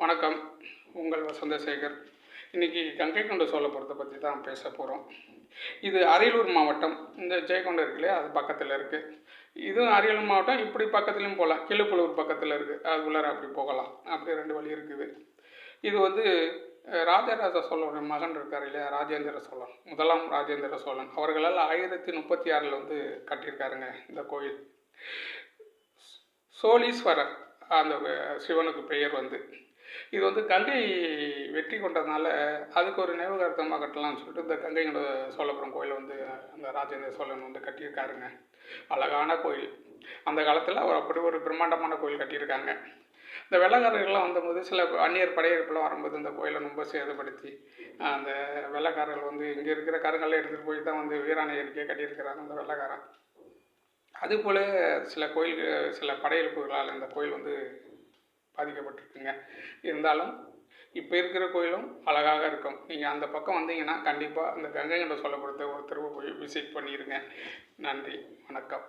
வணக்கம். உங்கள் வசந்தசேகர். இன்றைக்கி கங்கை கொண்ட சோழபுரத்தை பற்றி தான் பேச போகிறோம். இது அரியலூர் மாவட்டம். இந்த ஜெயங்கொண்டம் இருக்கு இல்லையா, அது பக்கத்தில் இருக்குது. இதுவும் அரியலூர் மாவட்டம். இப்படி பக்கத்துலேயும் போகலாம். கிழுப்புலூர் பக்கத்தில் இருக்குது, அது உள்ளார அப்படி போகலாம். அப்படி 2 வழி இருக்குது. இது வந்து ராஜராஜ சோழனுடைய மகன் இருக்கார் இல்லையா, ராஜேந்திர சோழன், முதலாம் ராஜேந்திர சோழன் அவர்களால் 1036 வந்து கட்டியிருக்காருங்க இந்த கோயில். சோழீஸ்வரர் அந்த சிவனுக்கு பெயர் வந்து. இது வந்து கங்கை வெற்றி கொண்டதுனால அதுக்கு ஒரு நினைவுகார்த்தமாக கட்டலாம்னு சொல்லிட்டு இந்த கங்கை கொண்ட சோழபுரம் கோயில் வந்து அந்த ராஜேந்திர சோழன் வந்து கட்டியிருக்காருங்க. அழகான கோயில். அந்த காலத்தில் அவர் அப்படி ஒரு பிரம்மாண்டமான கோயில் கட்டியிருக்காங்க. இந்த வெள்ளைக்காரர்கள்லாம் வந்தபோது சில அந்நியர் படையெடுப்புலாம் வரும்போது இந்த கோயிலை ரொம்ப சேதப்படுத்தி அந்த வெள்ளைக்காரர்கள் வந்து இங்கே இருக்கிற கருங்கல்ல எடுத்துகிட்டு போய் தான் வந்து வீராணை ஏரிக்கையை கட்டியிருக்கிறாங்க அந்த வெள்ளைக்காரன். அதுபோல் சில படையெடுப்புகளால் இந்த கோயில் வந்து பாதிக்கப்பட்டிருக்குங்க. இருந்தாலும் இப்போ இருக்கிற கோயிலும் அழகாக இருக்கும். நீங்கள் அந்த பக்கம் வந்தீங்கன்னா கண்டிப்பாக அந்த கங்கை கொண்ட சோழபுரத்தை ஒரு தடவை போய் விசிட் பண்ணிடுங்க. நன்றி, வணக்கம்.